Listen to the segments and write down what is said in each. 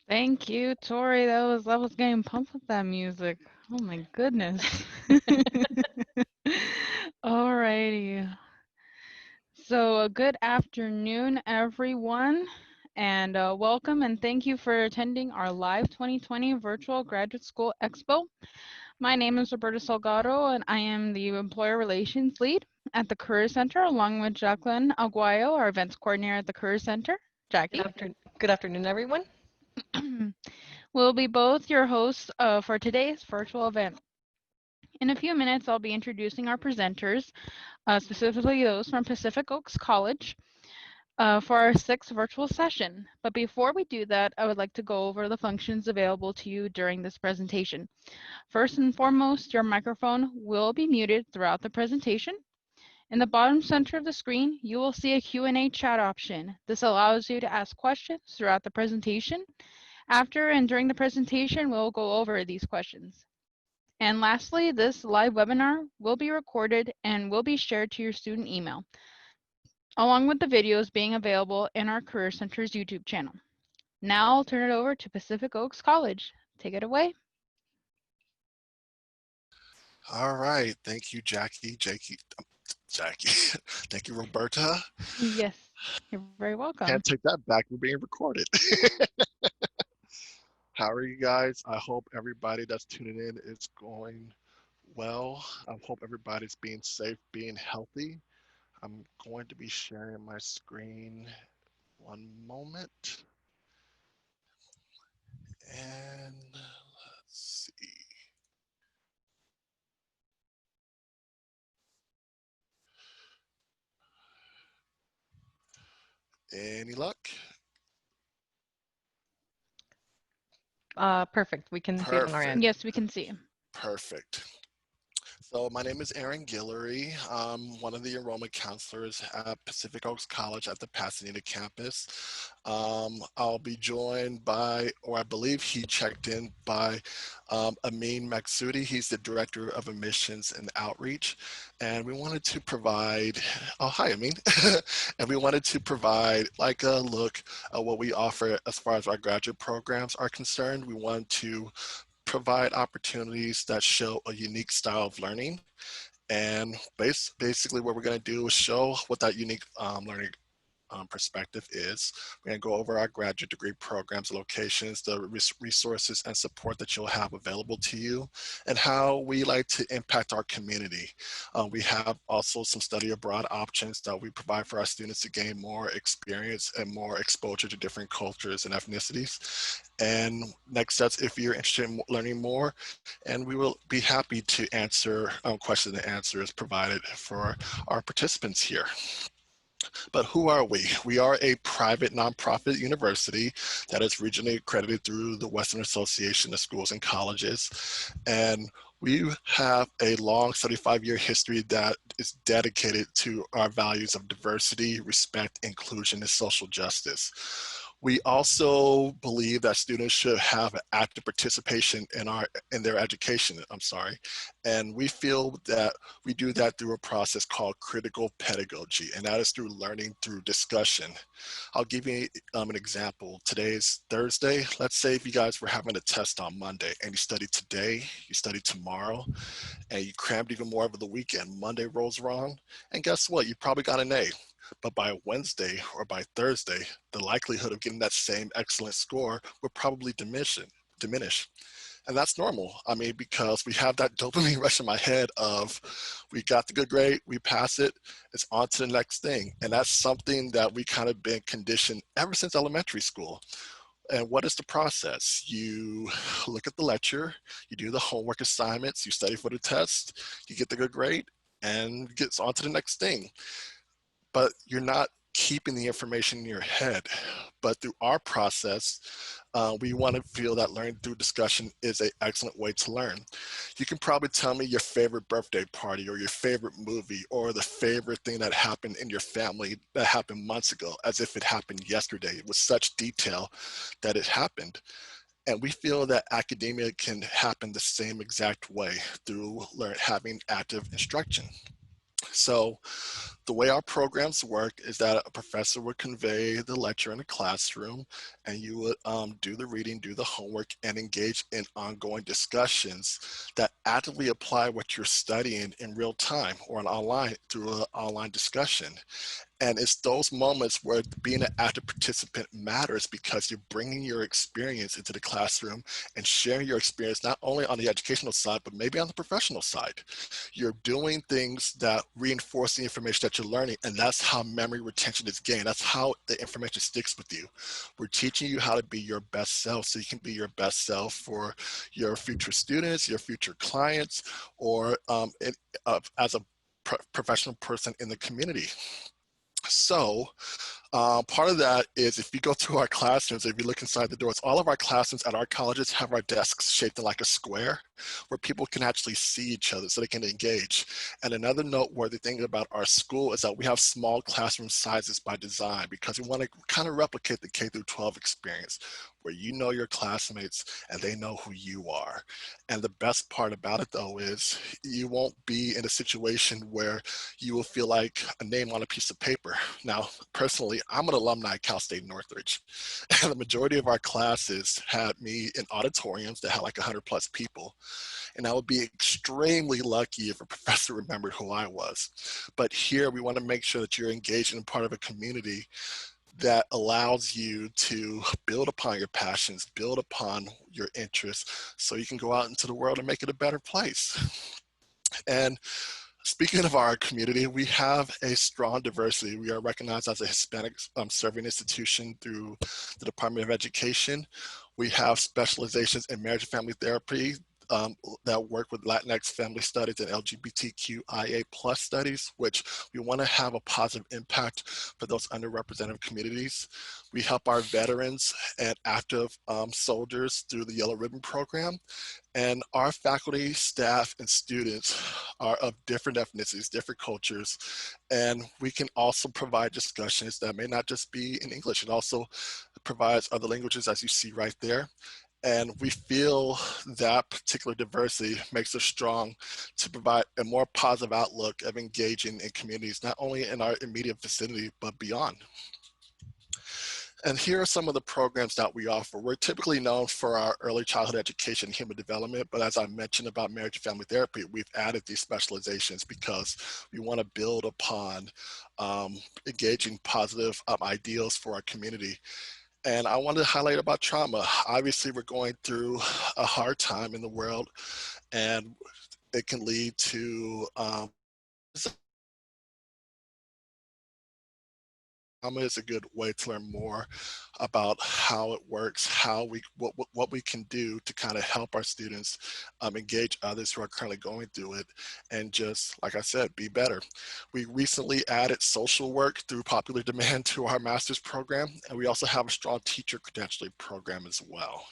Thank you, Tori. That was getting pumped with that music. Oh my goodness. Alrighty. So, good afternoon, everyone, and welcome and thank you for attending our live 2020 Virtual Graduate School Expo. My name is Roberta Salgado, and I am the Employer Relations Lead at the Career Center, along with Jacqueline Aguayo, our Events Coordinator at the Career Center. Jackie. Good afternoon, everyone. We'll be both your hosts for today's virtual event. In a few minutes, I'll be introducing our presenters, specifically those from Pacific Oaks College, for our sixth virtual session. But before we do that, I would like to go over the functions available to you during this presentation. First and foremost, your microphone will be muted throughout the presentation. In the bottom center of the screen, you will see a Q&A chat option. This allows you to ask questions throughout the presentation. After and during the presentation, we'll go over these questions. And lastly, this live webinar will be recorded and will be shared to your student email, along with the videos being available in our Career Center's YouTube channel. Now I'll turn it over to Pacific Oaks College. Take it away. All right. Thank you, Jackie. Jackie. Thank you, Roberta. Yes, you're very welcome. Can't take that back. We're being recorded. How are you guys? I hope everybody that's tuning in is going well. I hope everybody's being safe, being healthy. I'm going to be sharing my screen. One moment. And let's see. Any luck? Perfect. We can see it on our end. Yes, we can see. Perfect. So my name is Aaron Guillory. I'm one of the enrollment counselors at Pacific Oaks College at the Pasadena campus. I'll be joined by, or I believe he checked in by Amin Maksudi. He's the Director of Admissions and Outreach. And we wanted to provide, oh, hi, Amin. And we wanted to provide like a look at what we offer as far as our graduate programs are concerned. We want to provide opportunities that show a unique style of learning. And basically what we're going to do is show what that unique learning perspective is. We're going to go over our graduate degree programs, locations, the resources and support that you'll have available to you, and how we like to impact our community. We have also some study abroad options that we provide for our students to gain more experience and more exposure to different cultures and ethnicities. And next steps, if you're interested in learning more, and we will be happy to answer questions and answers provided for our participants here. But who are we? We are a private nonprofit university that is regionally accredited through the Western Association of Schools and Colleges. And we have a long 35-year history that is dedicated to our values of diversity, respect, inclusion, and social justice. We also believe that students should have active participation in their education, and we feel that we do that through a process called critical pedagogy, and that is through learning through discussion. I'll give you an example. Today is Thursday. Let's say if you guys were having a test on Monday and you studied today, you studied tomorrow, and you crammed even more over the weekend. Monday rolls around, and guess what? You probably got an A. But by Wednesday or by Thursday, the likelihood of getting that same excellent score will probably diminish. And that's normal. I mean, because we have that dopamine rush in my head of, we got the good grade, we pass it, it's on to the next thing. And that's something that we kind of been conditioned ever since elementary school. And what is the process? You look at the lecture, you do the homework assignments, you study for the test, you get the good grade, and it gets on to the next thing. But you're not keeping the information in your head. But through our process, we want to feel that learning through discussion is an excellent way to learn. You can probably tell me your favorite birthday party or your favorite movie or the favorite thing that happened in your family that happened months ago, as if it happened yesterday with such detail that it happened. And we feel that academia can happen the same exact way through having active instruction. So The way our programs work is that a professor would convey the lecture in a classroom, and you would do the reading, do the homework, and engage in ongoing discussions that actively apply what you're studying in real time or online through an online discussion. And it's those moments where being an active participant matters because you're bringing your experience into the classroom and sharing your experience not only on the educational side, but maybe on the professional side. You're doing things that reinforce the information that you're learning, and that's how memory retention is gained. That's how the information sticks with you. We're teaching you how to be your best self so you can be your best self for your future students, your future clients, or as a professional person in the community. So part of that is if you go to our classrooms, if you look inside the doors, all of our classrooms at our colleges have our desks shaped like a square where people can actually see each other so they can engage. And another noteworthy thing about our school is that we have small classroom sizes by design because we want to kind of replicate the K through 12 experience where you know your classmates and they know who you are. And the best part about it though is you won't be in a situation where you will feel like a name on a piece of paper. Now, personally, I'm an alumni at Cal State Northridge, and the majority of our classes had me in auditoriums that had like 100+ people. And I would be extremely lucky if a professor remembered who I was. But here we want to make sure that you're engaged in part of a community that allows you to build upon your passions, build upon your interests, so you can go out into the world and make it a better place. And speaking of our community, we have a strong diversity. We are recognized as a Hispanic serving institution through the Department of Education. We have specializations in marriage and family therapy that work with Latinx family studies and LGBTQIA+ studies, which we want to have a positive impact for those underrepresented communities. We help our veterans and active soldiers through the Yellow Ribbon Program. And our faculty, staff, and students are of different ethnicities, different cultures, and we can also provide discussions that may not just be in English. It also provides other languages, as you see right there. And we feel that particular diversity makes us strong to provide a more positive outlook of engaging in communities, not only in our immediate vicinity, but beyond. And here are some of the programs that we offer. We're typically known for our early childhood education and human development, but as I mentioned about marriage and family therapy, we've added these specializations because we want to build upon engaging positive ideals for our community. And I wanted to highlight about trauma. Obviously, we're going through a hard time in the world, and it can lead to trauma is a good way to learn more about how it works, what we can do to kind of help our students engage others who are currently going through it, and just, like I said, be better. We recently added social work through popular demand to our master's program, and we also have a strong teacher credentialing program as well.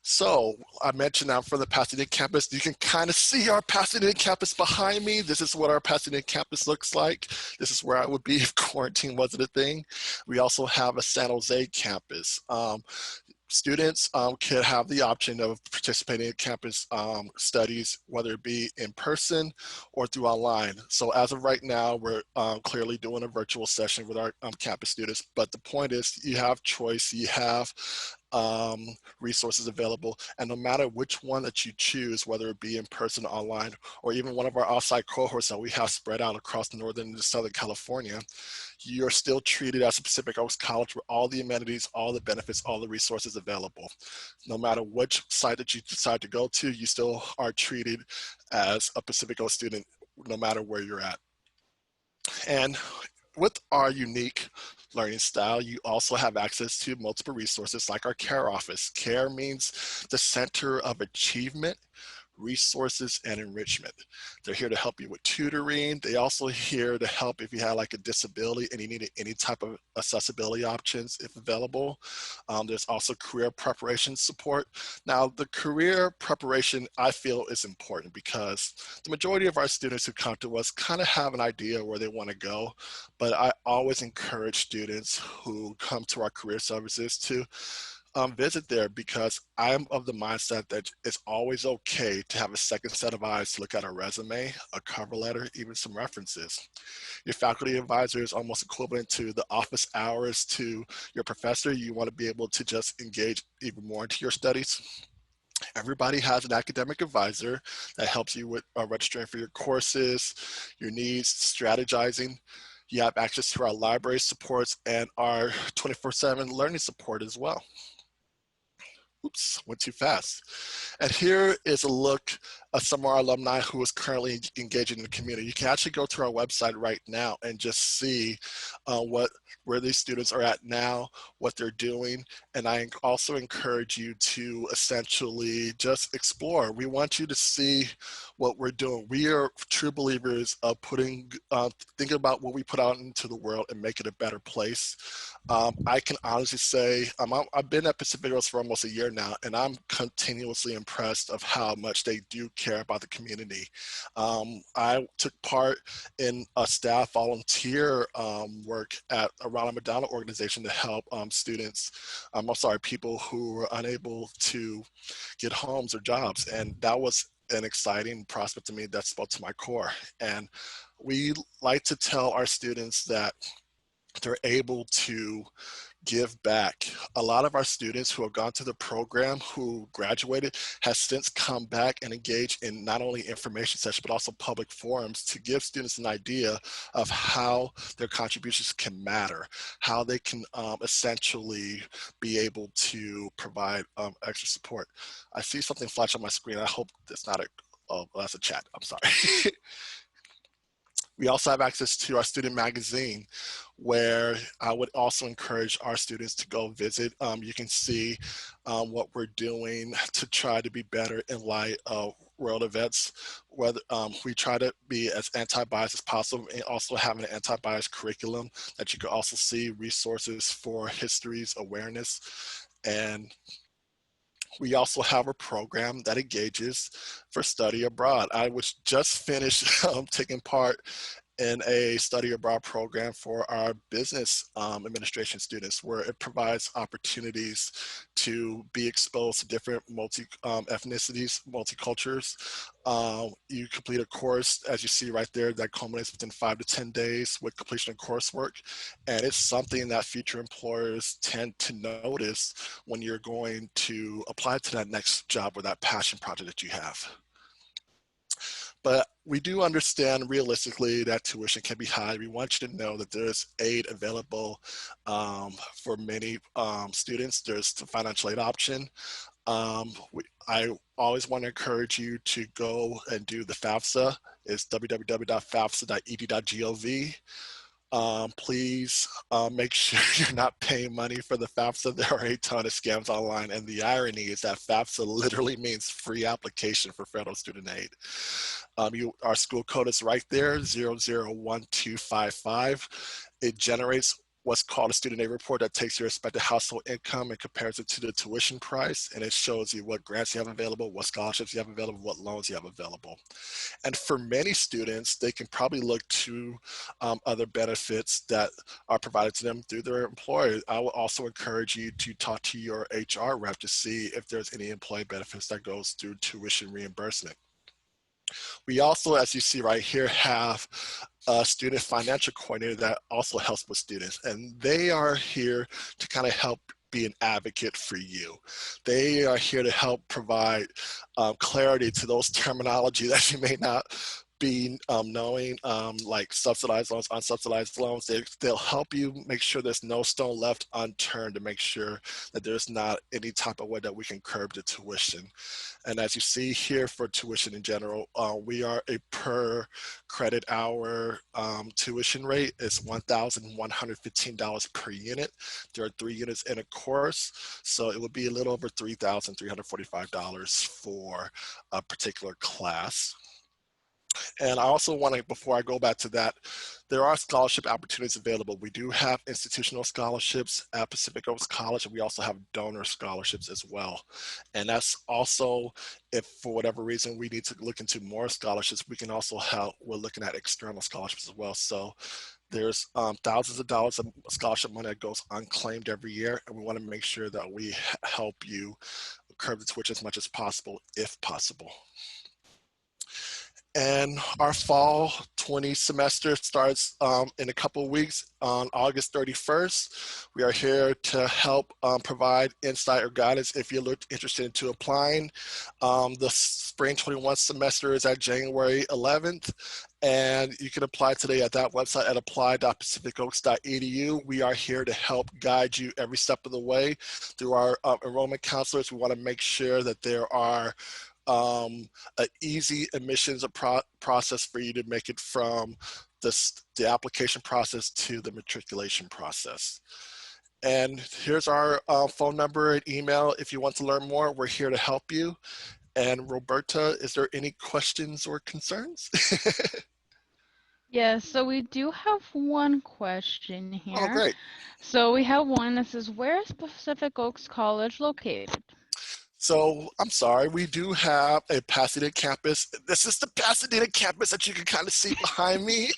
So I mentioned now for the Pasadena campus, you can kind of see our Pasadena campus behind me. This is what our Pasadena campus looks like. This is where I would be if quarantine wasn't a thing. We also have a San Jose campus. Students can have the option of participating in campus studies, whether it be in person or through online. So as of right now, we're clearly doing a virtual session with our campus students, but the point is you have choice, you have resources available, and no matter which one that you choose, whether it be in person, online, or even one of our offsite cohorts that we have spread out across Northern and Southern California, you're still treated as a Pacific Oaks College with all the amenities, all the benefits, all the resources available. No matter which site that you decide to go to, you still are treated as a Pacific Oaks student, no matter where you're at. And with our unique learning style, you also have access to multiple resources like our CARE office. CARE means the Center of Achievement, Resources, and Enrichment. They're here to help you with tutoring. They also here to help if you have like a disability and you need any type of accessibility options if available. There's also career preparation support. Now the career preparation I feel is important because the majority of our students who come to us kind of have an idea where they want to go, but I always encourage students who come to our career services to visit there, because I'm of the mindset that it's always okay to have a second set of eyes to look at a resume, a cover letter, even some references. Your faculty advisor is almost equivalent to the office hours to your professor. You want to be able to just engage even more into your studies. Everybody has an academic advisor that helps you with registering for your courses, your needs, strategizing. You have access to our library supports and our 24/7 learning support as well. Oops, went too fast. And here is a look of some of our alumni who is currently engaging in the community. You can actually go to our website right now and just see where these students are at now, what they're doing. And I also encourage you to essentially just explore. We want you to see what we're doing. We are true believers of thinking about what we put out into the world and make it a better place. I can honestly say I've been at Pacific Coast for almost a year now, and I'm continuously impressed of how much they do care about the community. I took part in a staff volunteer work at a Ronald McDonald organization to help people who were unable to get homes or jobs, and that was an exciting prospect to me that spoke to my core. And we like to tell our students that they're able to give back. A lot of our students who have gone to the program, who graduated, has since come back and engaged in not only information sessions, but also public forums to give students an idea of how their contributions can matter, how they can essentially be able to provide extra support. I see something flash on my screen. I hope that's not that's a chat. I'm sorry. We also have access to our student magazine, where I would also encourage our students to go visit. You can see what we're doing to try to be better in light of world events. Whether we try to be as anti-biased as possible, and also have an anti-bias curriculum that you can also see resources for histories awareness. And we also have a program that engages for study abroad. I was just finished taking part in a study abroad program for our business administration students, where it provides opportunities to be exposed to different ethnicities, multicultures. You complete a course, as you see right there, that culminates within 5 to 10 days with completion of coursework. And it's something that future employers tend to notice when you're going to apply to that next job or that passion project that you have. But we do understand realistically that tuition can be high. We want you to know that there's aid available for many students. There's the financial aid option. I always want to encourage you to go and do the FAFSA. It's www.fafsa.ed.gov. Please make sure you're not paying money for the FAFSA. There are a ton of scams online, and the irony is that FAFSA literally means free application for federal student aid. Our school code is right there, 001255. It generates what's called a student aid report that takes your expected household income and compares it to the tuition price, and it shows you what grants you have available, what scholarships you have available, what loans you have available. And for many students, they can probably look to other benefits that are provided to them through their employer. I will also encourage you to talk to your HR rep to see if there's any employee benefits that goes through tuition reimbursement. We also, as you see right here, have a student financial coordinator that also helps with students, and they are here to kind of help be an advocate for you. They are here to help provide clarity to those terminology that you may not be knowing, like subsidized loans, unsubsidized loans. They'll help you make sure there's no stone left unturned to make sure that there's not any type of way that we can curb the tuition. And as you see here for tuition in general, we are a per credit hour tuition rate. It's $1,115 per unit. There are 3 units in a course, so it would be a little over $3,345 for a particular class. And I also want to, before I go back to that, there are scholarship opportunities available. We do have institutional scholarships at Pacific Coast College, and we also have donor scholarships as well. And that's also, if for whatever reason we need to look into more scholarships, we can also help. We're looking at external scholarships as well. So There's thousands of dollars of scholarship money that goes unclaimed every year, and we want to make sure that we help you curb the twitch as much as possible, if possible. And our fall 20 semester starts in a couple of weeks on August 31st. We are here to help provide insight or guidance if you're interested into applying. The spring 21 semester is at January 11th, and you can apply today at that website at apply.pacificoaks.edu. We are here to help guide you every step of the way through our enrollment counselors. We want to make sure that there are an easy admissions process for you to make it from the application process to the matriculation process. And here's our phone number and email. If you want to learn more, we're here to help you. And Roberta, is there any questions or concerns? Yes, so we do have one question here. Oh, great. So we have one that says, where is Pacific Oaks College located? So I'm sorry, we do have a Pasadena campus. This is the Pasadena campus that you can kind of see behind me.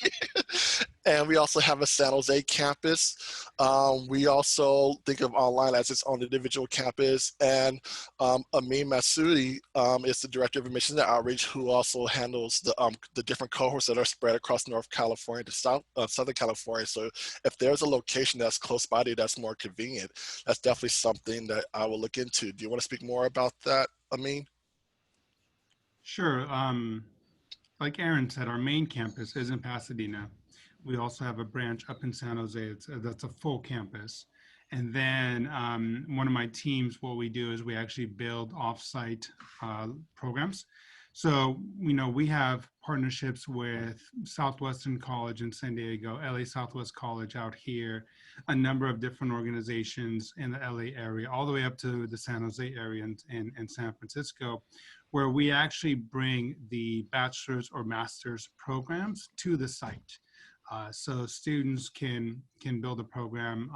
And we also have a San Jose campus. We also think of online as its own individual campus. And Amin Masoudi is the Director of Admissions and Outreach, who also handles the different cohorts that are spread across North California to Southern California. So if there's a location that's close by to you that's more convenient, that's definitely something that I will look into. Do you want to speak more about that, Amin? Sure. Like Aaron said, our main campus is in Pasadena. We also have a branch up in San Jose. That's a full campus. And then one of my teams, what we do is we actually build offsite programs. So, we have partnerships with Southwestern College in San Diego, LA Southwest College out here, a number of different organizations in the LA area, all the way up to the San Jose area and San Francisco, where we actually bring the bachelor's or master's programs to the site. So students can build a program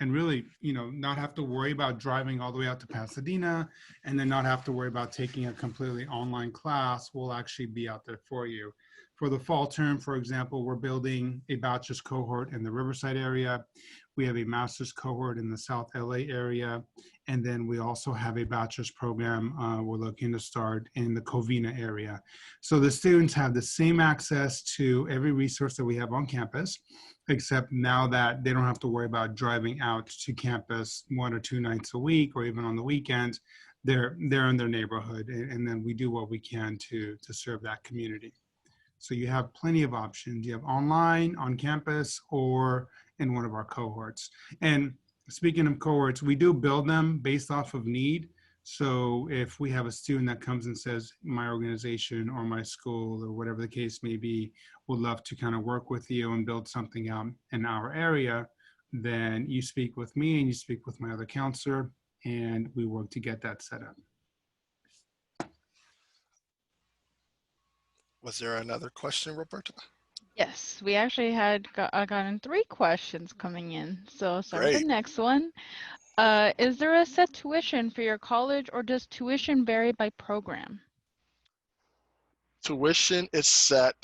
and really, not have to worry about driving all the way out to Pasadena and then not have to worry about taking a completely online class. We'll actually be out there for you. For the fall term, for example, we're building a bachelor's cohort in the Riverside area. We have a master's cohort in the South LA area. And then we also have a bachelor's program we're looking to start in the Covina area. So the students have the same access to every resource that we have on campus, except now that they don't have to worry about driving out to campus 1 or 2 nights a week or even on the weekends. They're in their neighborhood, and then we do what we can to serve that community. So you have plenty of options. You have online, on campus, or in one of our cohorts. And speaking of cohorts, we do build them based off of need. So if we have a student that comes and says, my organization or my school or whatever the case may be, would love to kind of work with you and build something out in our area, then you speak with me and you speak with my other counselor, and we work to get that set up. Was there another question, Roberta? Yes, we actually had gotten 3 questions coming in. So start with the next one. Is there a set tuition for your college, or does tuition vary by program? Tuition is set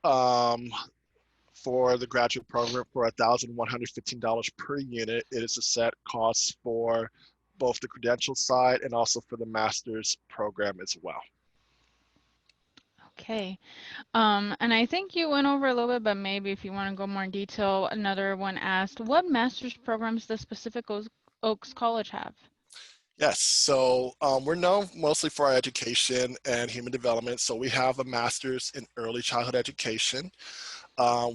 for the graduate program for $1,115 per unit. It is a set cost for both the credential side and also for the master's program as well. Okay. And I think you went over a little bit, but maybe if you want to go more in detail, another one asked, what master's programs does Pacific Oaks College have? Yes, so we're known mostly for our education and human development. So we have a master's in early childhood education.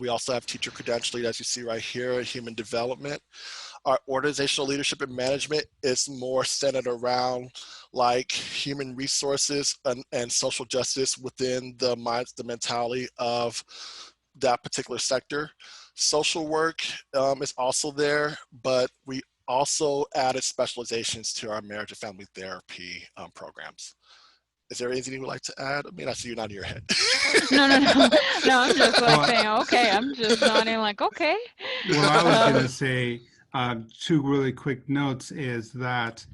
We also have teacher credentialing, as you see right here, in human development. Our organizational leadership and management is more centered around like human resources and social justice within the mentality of that particular sector. Social work is also there, but we also added specializations to our marriage and family therapy programs. Is there anything you would like to add? I mean, I see you nodding your head. No, I'm just like saying, okay, I'm just nodding like, okay. Well, I was going to say 2 really quick notes is that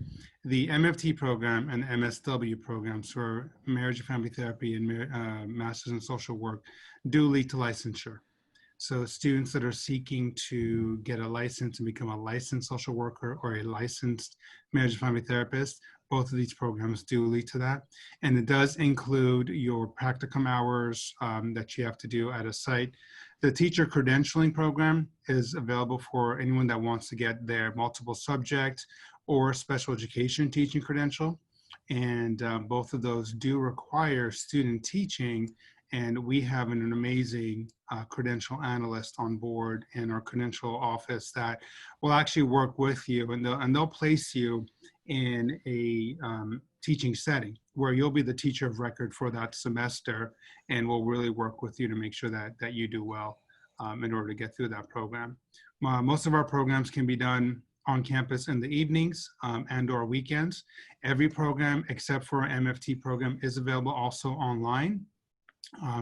the MFT program and MSW programs for marriage and family therapy and masters in social work do lead to licensure. So students that are seeking to get a license and become a licensed social worker or a licensed marriage and family therapist, both of these programs do lead to that. And it does include your practicum hours that you have to do at a site. The teacher credentialing program is available for anyone that wants to get their multiple subject or special education teaching credential. And both of those do require student teaching. And we have an amazing credential analyst on board in our credential office that will actually work with you, and they'll place you in a teaching setting where you'll be the teacher of record for that semester, and we'll really work with you to make sure that you do well in order to get through that program. Most of our programs can be done on campus in the evenings and or weekends. Every program except for our MFT program is available also online.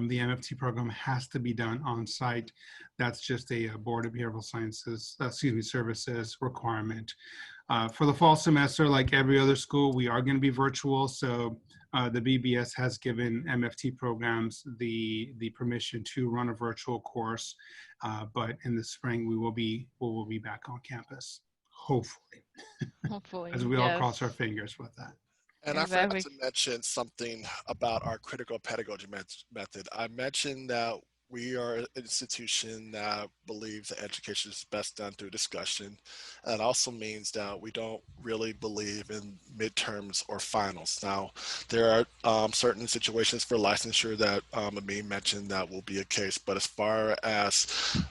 The MFT program has to be done on site. That's just a Board of Behavioral Sciences, Services requirement. For the fall semester, like every other school, we are going to be virtual. So the BBS has given MFT programs the permission to run a virtual course. But in the spring, we will be back on campus, hopefully. Hopefully, as we all cross our fingers with that. And exactly. I forgot to mention something about our critical pedagogy method. I mentioned that we are an institution that believes that education is best done through discussion. That also means that we don't really believe in midterms or finals. Now, there are certain situations for licensure that Amin mentioned that will be a case, but as far as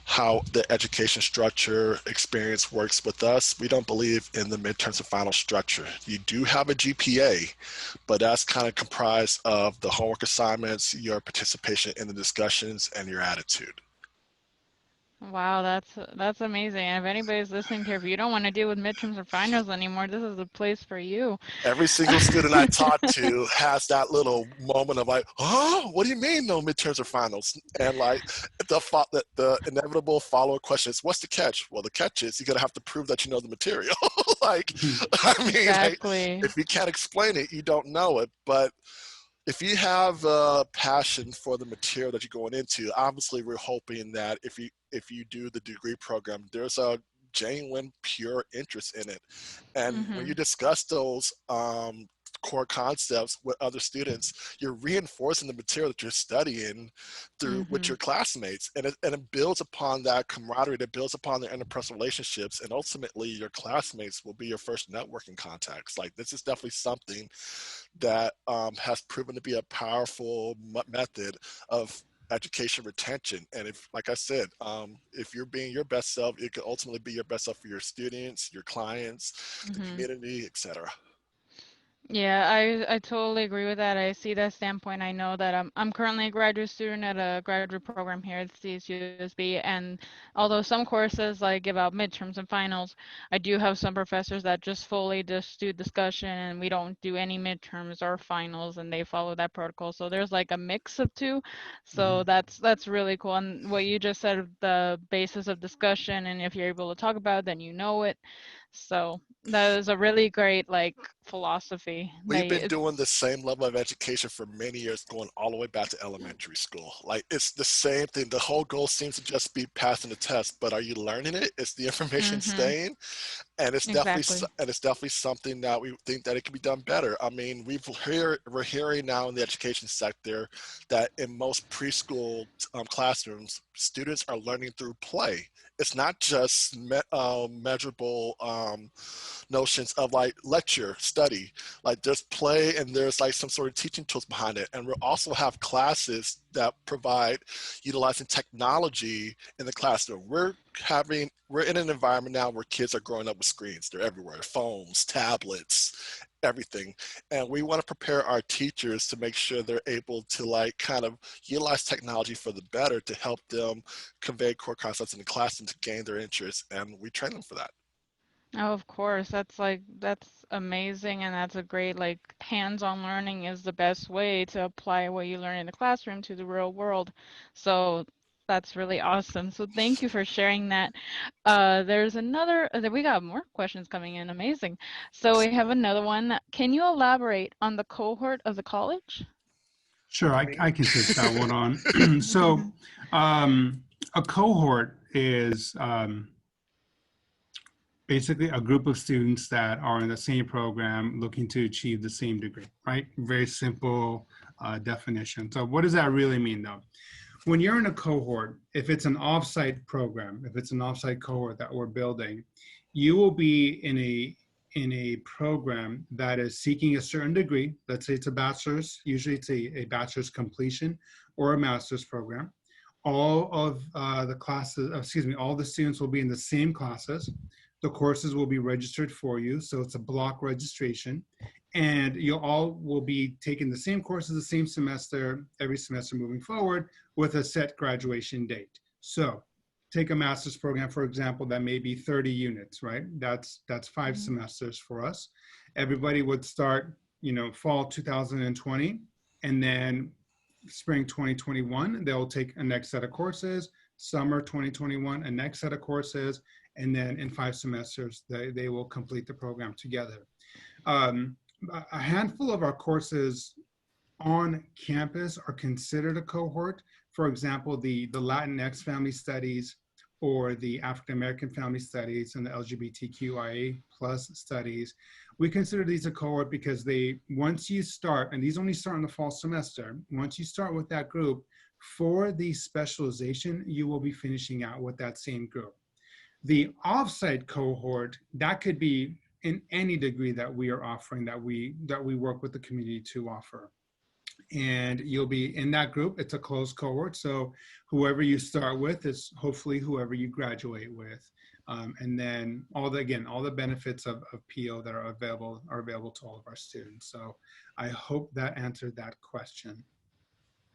how the education structure experience works with us, we don't believe in the midterms or final structure. You do have a GPA, but that's kind of comprised of the homework assignments, your participation in the discussions, and your attitude. Wow, that's amazing. And if anybody's listening here, if you don't want to deal with midterms or finals anymore, this is the place for you. Every single student I talk to has that little moment of like, oh, what do you mean no midterms or finals? And like the inevitable follow-up question is, what's the catch? Well, the catch is you're gonna have to prove that you know the material. Like, I mean, exactly. like, if you can't explain it, you don't know it. But if you have a passion for the material that you're going into, obviously we're hoping that if you do the degree program, there's a genuine, pure interest in it. And when you discuss those core concepts with other students, you're reinforcing the material that you're studying through with your classmates, and it builds upon that camaraderie, that builds upon the interpersonal relationships, and ultimately your classmates will be your first networking contacts. Like, this is definitely something that has proven to be a powerful method of education retention. And if, like I said, if you're being your best self, it could ultimately be your best self for your students, your clients, the community, etc. Yeah, I totally agree with that. I see that standpoint. I know that I'm currently a graduate student at a graduate program here at CSUSB, and although some courses like give out midterms and finals, I do have some professors that just fully just do discussion, and we don't do any midterms or finals, and they follow that protocol. So there's like a mix of two. So that's really cool. And what you just said, the basis of discussion, and if you're able to talk about it, then you know it. So that is a really great like philosophy. We've been doing the same level of education for many years, going all the way back to elementary school. Like, it's the same thing. The whole goal seems to just be passing the test, but are you learning it? Is the information staying? And it's definitely something that we think that it can be done better. I mean, we're hearing now in the education sector that in most preschool classrooms, students are learning through play. It's not just measurable notions of like lecture, study. Like, there's play and there's like some sort of teaching tools behind it. And we also have classes that provide utilizing technology in the classroom. We're in an environment now where kids are growing up with screens. They're everywhere, phones, tablets, everything. And we want to prepare our teachers to make sure they're able to like kind of utilize technology for the better to help them convey core concepts in the classroom to gain their interest. And we train them for that. Oh, of course. That's amazing, and that's a great, like, hands-on learning is the best way to apply what you learn in the classroom to the real world. So that's really awesome. So thank you for sharing that. There's another, we got more questions coming in. Amazing. So we have another one. Can you elaborate on the cohort of the college? Sure, I can take that one on. So A cohort is basically a group of students that are in the same program looking to achieve the same degree, right? Very simple definition. So what does that really mean though? When you're in a cohort, if it's an offsite program, if it's an offsite cohort that we're building, you will be in a program that is seeking a certain degree. Let's say it's a bachelor's, usually it's a bachelor's completion or a master's program. All of the classes, all the students will be in the same classes. The courses will be registered for you, so it's a block registration. And you all will be taking the same courses the same semester, every semester moving forward with a set graduation date. So take a master's program, for example, that may be 30 units, right? That's 5 semesters for us. Everybody would start, fall 2020, and then spring 2021, they'll take a next set of courses, summer 2021, a next set of courses, and then in 5 semesters, they will complete the program together. A handful of our courses on campus are considered a cohort. For example, the Latinx Family Studies or the African American Family Studies and the LGBTQIA+ studies. We consider these a cohort because once you start, and these only start in the fall semester, once you start with that group, for the specialization, you will be finishing out with that same group. The offsite cohort, that could be in any degree that we are offering, that we work with the community to offer. And you'll be in that group. It's a closed cohort, so whoever you start with is hopefully whoever you graduate with. And then all the benefits of PO that are available to all of our students. So I hope that answered that question.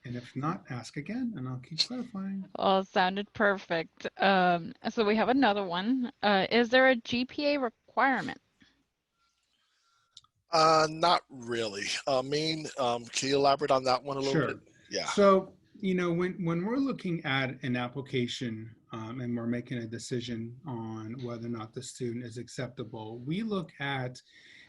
And if not, ask again and I'll keep clarifying. Well, sounded perfect. So we have another one. Is there a GPA requirement? Not really. Can you elaborate on that one a little bit? Yeah. So, when we're looking at an application and we're making a decision on whether or not the student is acceptable, we look at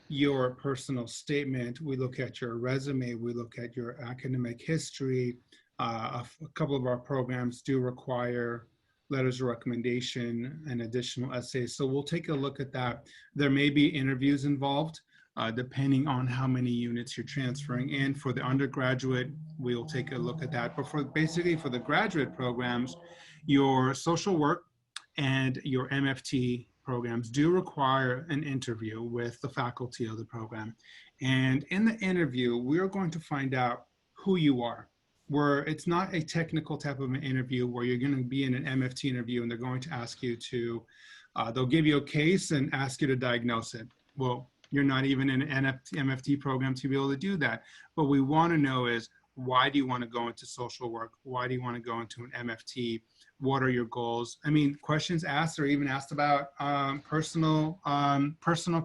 your personal statement, we look at your resume, we look at your academic history. A couple of our programs do require letters of recommendation and additional essays. So we'll take a look at that. There may be interviews involved. Depending on how many units you're transferring in. For the undergraduate, we'll take a look at that. But for the graduate programs, your social work and your MFT programs do require an interview with the faculty of the program. And in the interview, we're going to find out who you are. It's not a technical type of an interview where you're going to be in an MFT interview and they're going to ask you to, they'll give you a case and ask you to diagnose it. Well, you're not even in an MFT program to be able to do that. What we want to know is, why do you want to go into social work? Why do you want to go into an MFT? What are your goals? I mean, questions asked or even asked about personal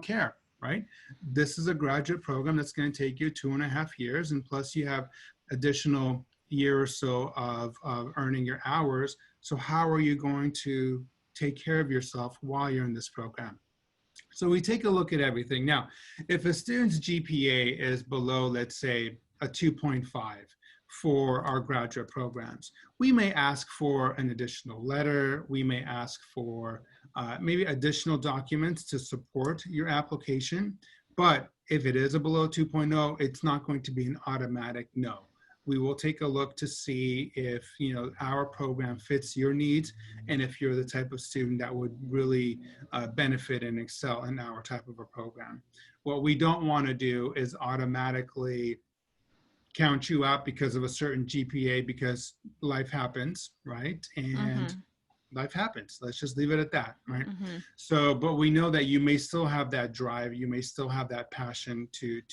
care, right? This is a graduate program that's going to take you 2.5 years, and plus you have additional year or so of earning your hours. So how are you going to take care of yourself while you're in this program? So we take a look at everything. Now, if a student's GPA is below, let's say, a 2.5 for our graduate programs, we may ask for an additional letter. We may ask for maybe additional documents to support your application. But if it is a below 2.0, it's not going to be an automatic no. We will take a look to see if our program fits your needs and if you're the type of student that would really benefit and excel in our type of a program. What we don't want to do is automatically count you out because of a certain GPA, because life happens, right? And life happens. Let's just leave it at that, right? So, but we know that you may still have that drive, you may still have that passion to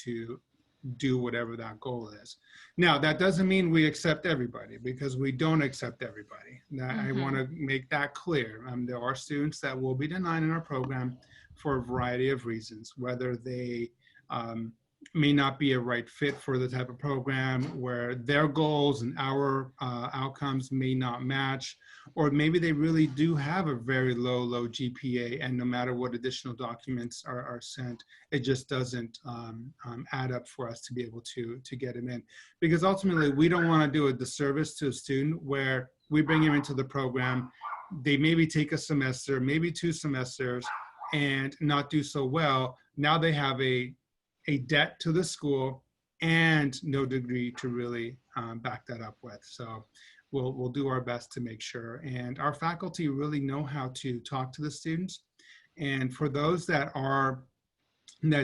do whatever that goal is. Now, that doesn't mean we accept everybody, because we don't accept everybody. I want to make that clear. There are students that will be denied in our program for a variety of reasons, whether they may not be a right fit for the type of program, where their goals and our outcomes may not match, or maybe they really do have a very low GPA, and no matter what additional documents are sent, it just doesn't add up for us to be able to get them in. Because ultimately, we don't want to do a disservice to a student where we bring them into the program. They maybe take a semester, maybe 2 semesters, and not do so well. Now they have a debt to the school and no degree to really back that up with. So we'll do our best to make sure. And our faculty really know how to talk to the students. And for those that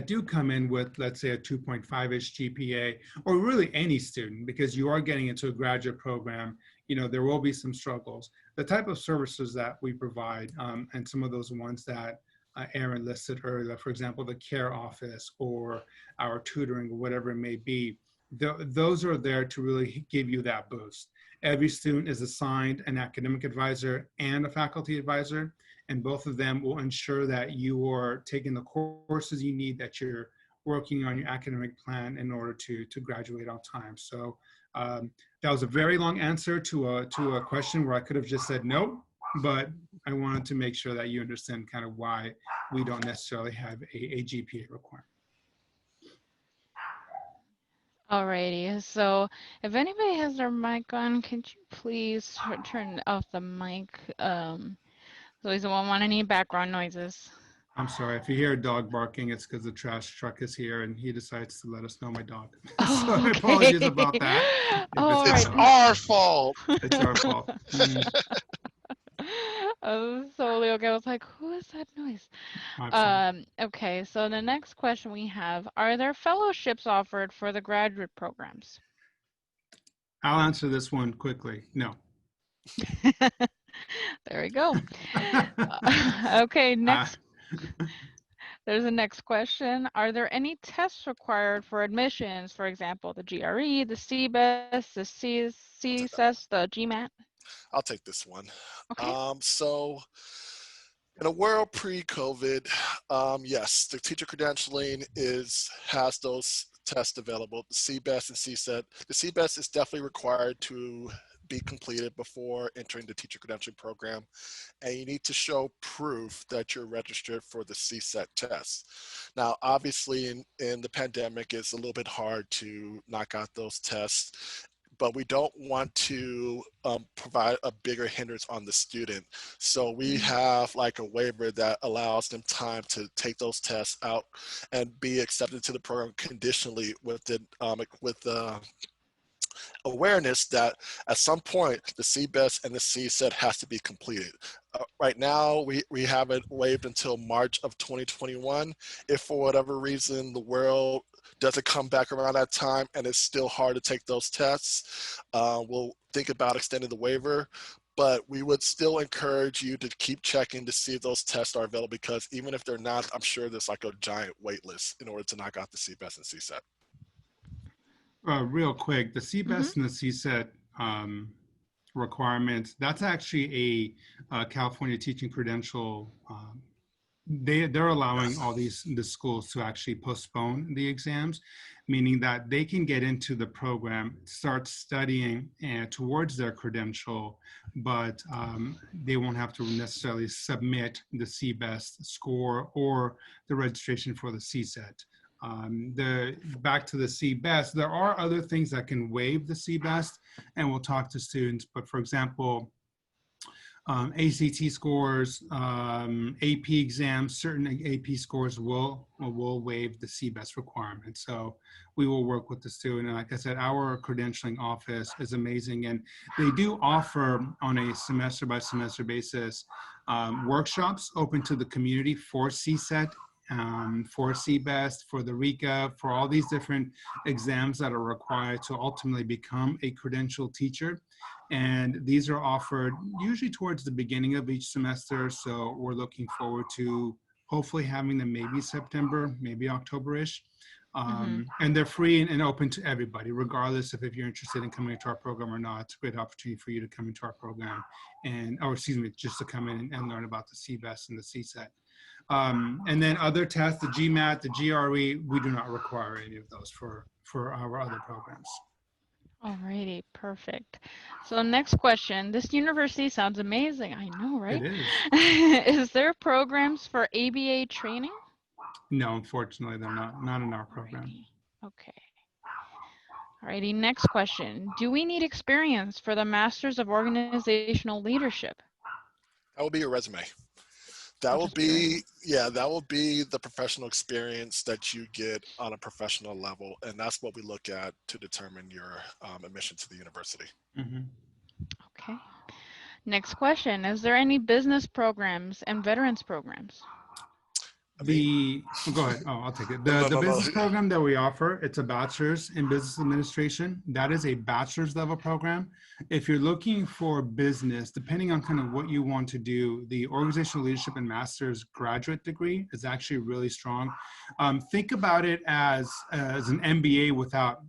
do come in with, let's say, a 2.5-ish GPA, or really any student, because you are getting into a graduate program, there will be some struggles. The type of services that we provide, and some of those ones that Aaron listed earlier, for example, the care office or our tutoring or whatever it may be, those are there to really give you that boost. Every student is assigned an academic advisor and a faculty advisor, and both of them will ensure that you are taking the courses you need, that you're working on your academic plan in order to graduate on time. So that was a very long answer to a question where I could have just said no, but I wanted to make sure that you understand kind of why we don't necessarily have a GPA requirement. Alrighty, so if anybody has their mic on, could you please turn off the mic? So we don't want any background noises. I'm sorry, if you hear a dog barking, it's because the trash truck is here and he decides to let us know my dog. Oh, So okay. Apologies about that. It's our fault. It's our fault. I was totally okay. I was like, who is that noise? Okay, so the next question we have, are there fellowships offered for the graduate programs? I'll answer this one quickly. No. There we go. Okay, next. There's a next question. Are there any tests required for admissions? For example, the GRE, the CBEST, the CSUSB, the GMAT? I'll take this one. Okay. So in a world pre-COVID, yes, the teacher credentialing has those tests available, the CBEST and CSET. The CBEST is definitely required to be completed before entering the teacher credentialing program, and you need to show proof that you're registered for the CSET test. Now, obviously, in the pandemic, it's a little bit hard to knock out those tests, but we don't want to provide a bigger hindrance on the student. So we have like a waiver that allows them time to take those tests out and be accepted to the program conditionally with the awareness that at some point the CBEST and the CSET has to be completed. Right now, we have it waived until March of 2021. If for whatever reason the world doesn't come back around that time and it's still hard to take those tests, we'll think about extending the waiver. But we would still encourage you to keep checking to see if those tests are available, because even if they're not, I'm sure there's like a giant wait list in order to knock out the CBEST and CSET. Real quick, the CBEST and the CSET requirements, that's actually a California teaching credential. They're allowing all the schools to actually postpone the exams, meaning that they can get into the program, start studying towards their credential, but they won't have to necessarily submit the CBEST score or the registration for the CSET. Back to the CBEST, there are other things that can waive the CBEST, and we'll talk to students, but for example, ACT scores, AP exams, certain AP scores will waive the CBEST requirement. So we will work with the student. And like I said, our credentialing office is amazing. And they do offer on a semester by semester basis workshops open to the community for CSET, for CBEST, for the RECA, for all these different exams that are required to ultimately become a credentialed teacher. And these are offered usually towards the beginning of each semester. So we're looking forward to hopefully having them maybe September, maybe October-ish. And they're free and open to everybody, regardless of if you're interested in coming into our program or not. It's a great opportunity for you to come into our program just to come in and learn about the CBEST and the CSET. And then other tests, the GMAT, the GRE, we do not require any of those for our other programs. Alrighty, perfect. So next question. This university sounds amazing. I know, right? It is. Is there programs for ABA training? No, unfortunately, they're not in our program. Alrighty. Okay. Alrighty, next question. Do we need experience for the Masters of Organizational Leadership? That will be your resume. That will be, that will be the professional experience that you get on a professional level. And that's what we look at to determine your admission to the university. Okay. Next question. Is there any business programs and veterans programs? Go ahead. Oh, I'll take it. The business program that we offer, it's a bachelor's in business administration. That is a bachelor's level program. If you're looking for business, depending on kind of what you want to do, the organizational leadership and master's graduate degree is actually really strong. Think about it as an MBA without,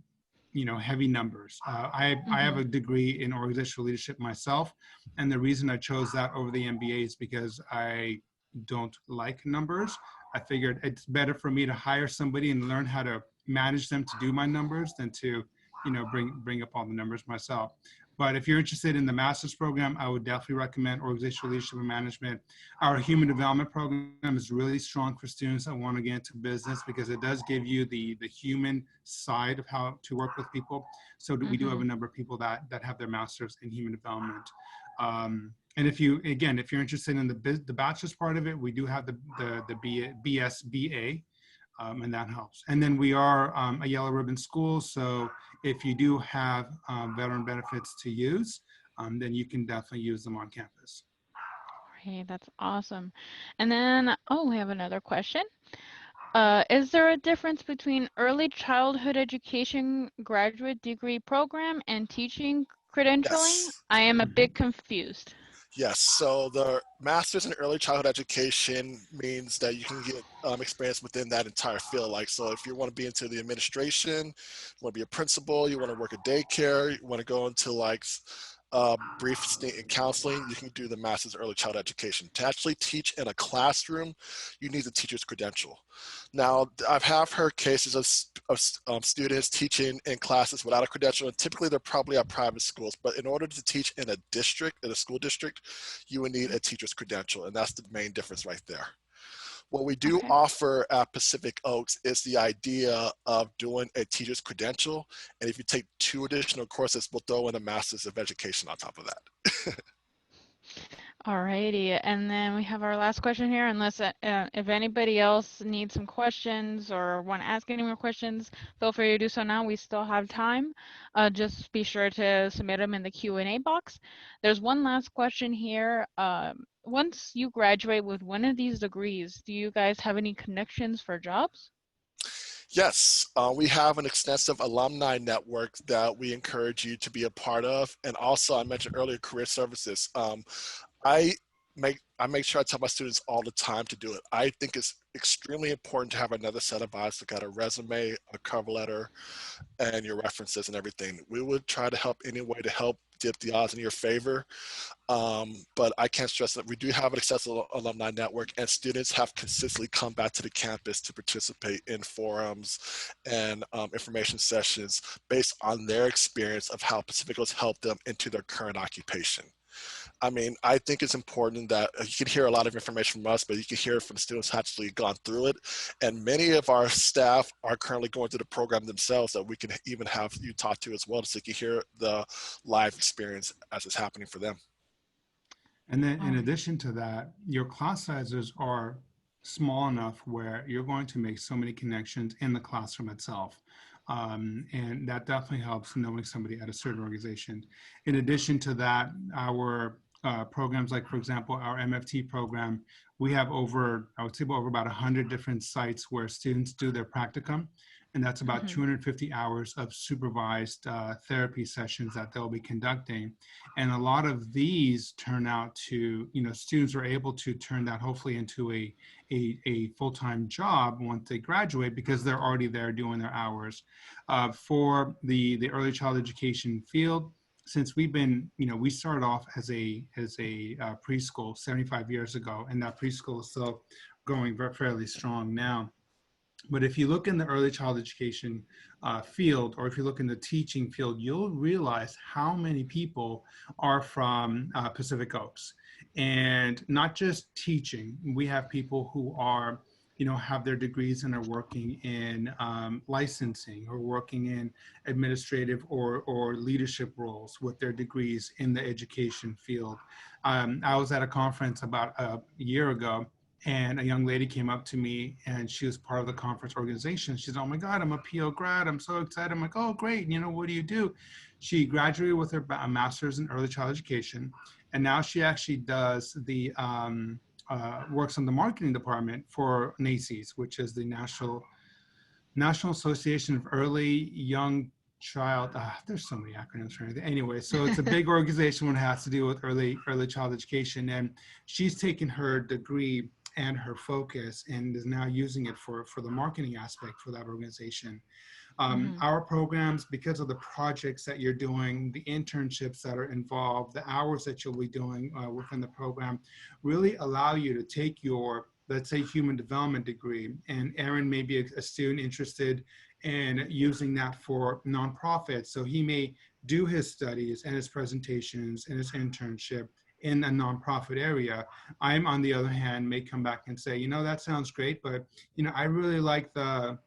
heavy numbers. I have a degree in organizational leadership myself. And the reason I chose that over the MBA is because I don't like numbers. I figured it's better for me to hire somebody and learn how to manage them to do my numbers than to, bring up all the numbers myself. But if you're interested in the master's program, I would definitely recommend organizational leadership and management. Our human development program is really strong for students that want to get into business because it does give you the human side of how to work with people. So we do have a number of people that have their master's in human development. And if you're interested in the bachelor's part of it, we do have the BSBA, and that helps. And then we are a yellow ribbon school. So if you do have veteran benefits to use, then you can definitely use them on campus. Okay, that's awesome. And then, we have another question. Is there a difference between early childhood education graduate degree program and teaching credentialing? Yes. I am a bit confused. Yes, so the master's in early childhood education means that you can get experience within that entire field. Like, so if you want to be into the administration, you want to be a principal, you want to work at daycare, you want to go into like brief stint in counseling, you can do the master's in early childhood education. To actually teach in a classroom, you need the teacher's credential. Now, I have heard cases of students teaching in classes without a credential, and typically they're probably at private schools, but in order to teach in a district, in a school district, you would need a teacher's credential, and that's the main difference right there. What we do offer at Pacific Oaks is the idea of doing a teacher's credential, and if you take 2 additional courses, we'll throw in a master's of education on top of that. Alrighty, and then we have our last question here. Unless if anybody else needs some questions or want to ask any more questions, feel free to do so now. We still have time. Just be sure to submit them in the Q&A box. There's one last question here. Once you graduate with one of these degrees, do you guys have any connections for jobs? Yes, we have an extensive alumni network that we encourage you to be a part of. And also, I mentioned earlier, career services. I make sure I tell my students all the time to do it. I think it's extremely important to have another set of eyes look at a resume, a cover letter, and your references and everything. We would try to help any way to help dip the odds in your favor. But I can't stress that we do have an accessible alumni network, and students have consistently come back to the campus to participate in forums and information sessions based on their experience of how Pacific Oaks helped them into their current occupation. I mean, I think it's important that you can hear a lot of information from us, but you can hear it from students who actually gone through it. And many of our staff are currently going through the program themselves that we can even have you talk to as well, so you can hear the live experience as it's happening for them. And then in addition to that, your class sizes are small enough where you're going to make so many connections in the classroom itself. And that definitely helps knowing somebody at a certain organization. In addition to that, our programs like, for example, our MFT program, we have over about 100 different sites where students do their practicum. And that's about 250 hours of supervised therapy sessions that they'll be conducting. And a lot of these turn out to, students are able to turn that hopefully into a full-time job once they graduate because they're already there doing their hours. For the early child education field, since we've been, we started off as a preschool 75 years ago, and that preschool is still going fairly strong now. But if you look in the early child education field, or if you look in the teaching field, you'll realize how many people are from Pacific Oaks. And not just teaching, we have people who are have their degrees and are working in licensing or working in administrative or leadership roles with their degrees in the education field. I was at a conference about a year ago, and a young lady came up to me, and she was part of the conference organization. She's, oh my God, I'm a PO grad. I'm so excited. I'm like, oh, great. What do you do? She graduated with her master's in early child education. And now she actually does works on the marketing department for NACES, which is the National Association of Early Young Child. There's so many acronyms for anything. Anyway, so it's a big organization when it has to do with early child education. And she's taken her degree and her focus and is now using it for the marketing aspect for that organization. Our programs, because of the projects that you're doing, the internships that are involved, the hours that you'll be doing within the program, really allow you to take your, let's say, human development degree, and Aaron may be a student interested in using that for nonprofits. So he may do his studies and his presentations and his internship in a nonprofit area. I'm, on the other hand, may come back and say, that sounds great, but, I really like the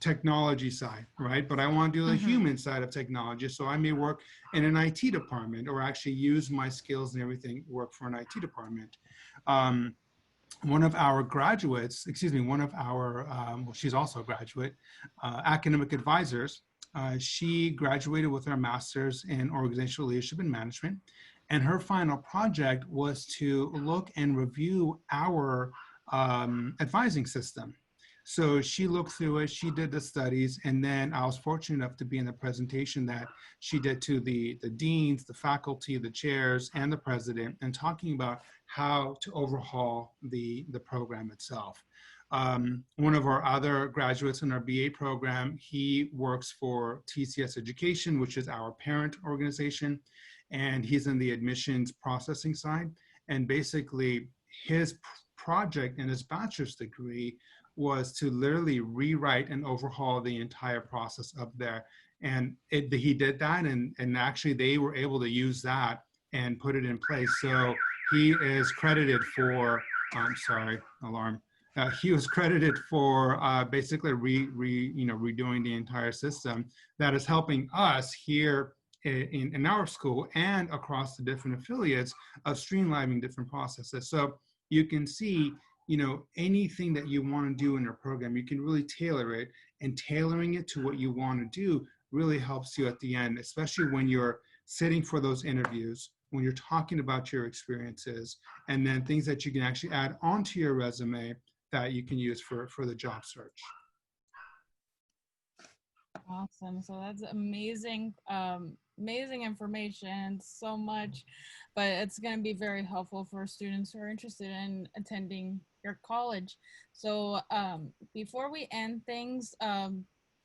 technology side, right? But I want to do the human side of technology. So I may work in an IT department or actually use my skills and everything, work for an IT department. One of our graduates, well, she's also a graduate, academic advisors, she graduated with her master's in organizational leadership and management. And her final project was to look and review our advising system. So she looked through it, she did the studies, and then I was fortunate enough to be in the presentation that she did to the deans, the faculty, the chairs, and the president, and talking about how to overhaul the program itself. One of our other graduates in our BA program, he works for TCS Education, which is our parent organization, and he's in the admissions processing side. And basically his project in his bachelor's degree was to literally rewrite and overhaul the entire process up there. And he did that, and actually they were able to use that and put it in place. So he is credited for, I'm sorry, alarm. He was credited for basically redoing the entire system that is helping us here in our school and across the different affiliates of streamlining different processes. So you can see, anything that you want to do in your program, you can really tailor it, and tailoring it to what you want to do really helps you at the end, especially when you're sitting for those interviews, when you're talking about your experiences, and then things that you can actually add onto your resume that you can use for the job search. Awesome. So that's amazing, amazing information, so much, but it's going to be very helpful for students who are interested in attending your college. So before we end things,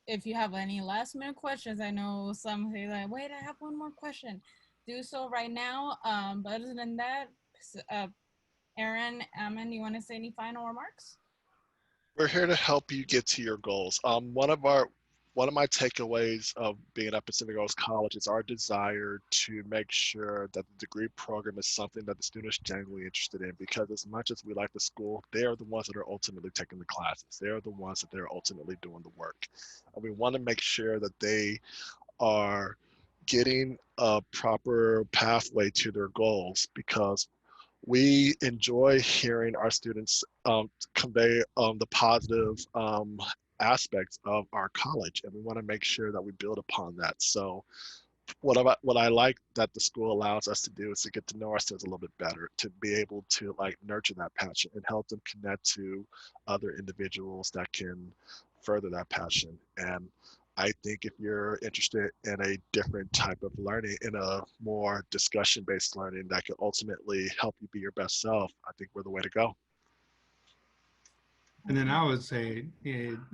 if you have any last minute questions, I know some say like, wait, I have one more question. Do so right now. But other than that, Aaron, Ammon, you want to say any final remarks? We're here to help you get to your goals. One of my takeaways of being at Pacific Coast College is our desire to make sure that the degree program is something that the students are genuinely interested in, because as much as we like the school, they are the ones that are ultimately taking the classes. They are the ones that they're ultimately doing the work. And we want to make sure that they are getting a proper pathway to their goals, because we enjoy hearing our students convey the positive aspects of our college, and we want to make sure that we build upon that. So what I like that the school allows us to do is to get to know our students a little bit better, to be able to nurture that passion and help them connect to other individuals that can further that passion. And I think if you're interested in a different type of learning, in a more discussion-based learning that can ultimately help you be your best self, I think we're the way to go. And then I would say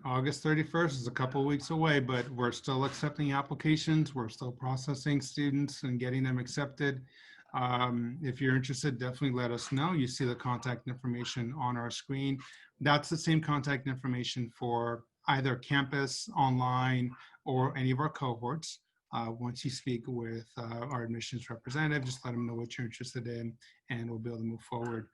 August 31st is a couple of weeks away, but we're still accepting applications. We're still processing students and getting them accepted. If you're interested, definitely let us know. You see the contact information on our screen. That's the same contact information for either campus, online, or any of our cohorts. Once you speak with our admissions representative, just let them know what you're interested in, and we'll be able to move forward.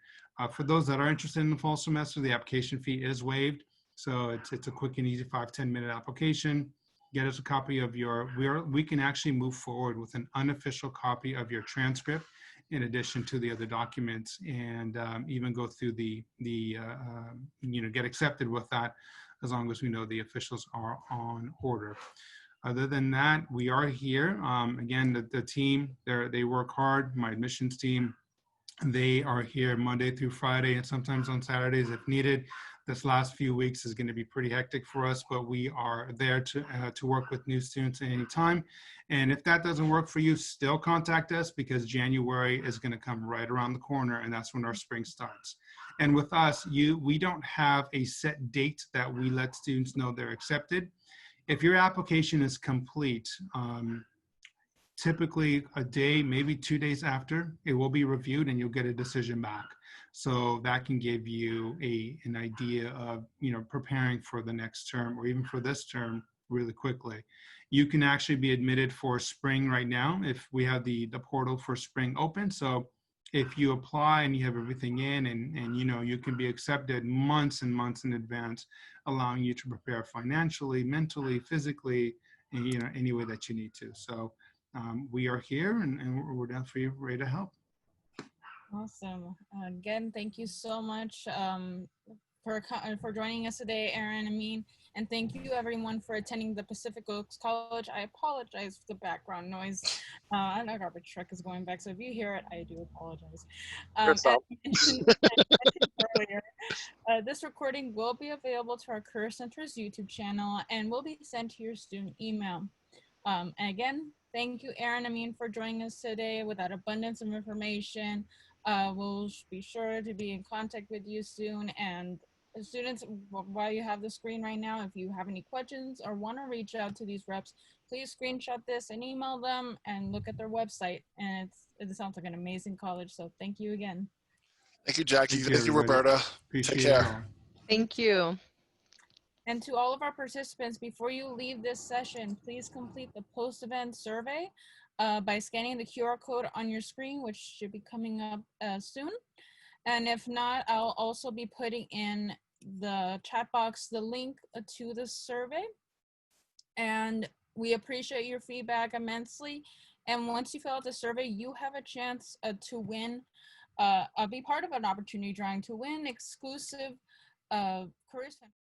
For those that are interested in the fall semester, the application fee is waived. So it's a quick and easy 5-10 minute application. Get us a copy of we can actually move forward with an unofficial copy of your transcript in addition to the other documents, and even go through get accepted with that, as long as we know the officials are on order. Other than that, we are here. Again, the team, they work hard. My admissions team, they are here Monday through Friday and sometimes on Saturdays if needed. This last few weeks is going to be pretty hectic for us, but we are there to work with new students at any time. And if that doesn't work for you, still contact us, because January is going to come right around the corner, and that's when our spring starts. And with us, we don't have a set date that we let students know they're accepted. If your application is complete, typically a day, maybe 2 days after, it will be reviewed and you'll get a decision back. So that can give you an idea of, preparing for the next term or even for this term really quickly. You can actually be admitted for spring right now if we have the portal for spring open. So if you apply and you have everything in, and you can be accepted months and months in advance, allowing you to prepare financially, mentally, physically, and, any way that you need to. So we are here, and we're down for you, ready to help. Awesome. Again, thank you so much for joining us today, Aaron, Amin, and thank you everyone for attending the Pacific Oaks College. I apologize for the background noise. I know garbage truck is going back, so if you hear it, I do apologize. As mentioned earlier, this recording will be available to our Career Center's YouTube channel and will be sent to your student email. And again, thank you, Aaron, Amin, for joining us today with that abundance of information. We'll be sure to be in contact with you soon. And students, while you have the screen right now, if you have any questions or want to reach out to these reps, please screenshot this and email them and look at their website. And it sounds like an amazing college. So thank you again. Thank you, Jackie. Thank you, Roberta. Appreciate Take care. it all. Thank you. And to all of our participants, before you leave this session, please complete the post-event survey by scanning the QR code on your screen, which should be coming up soon. And if not, I'll also be putting in the chat box the link to the survey. And we appreciate your feedback immensely. And once you fill out the survey, you have a chance to win, be part of an opportunity drawing to win exclusive Career Center.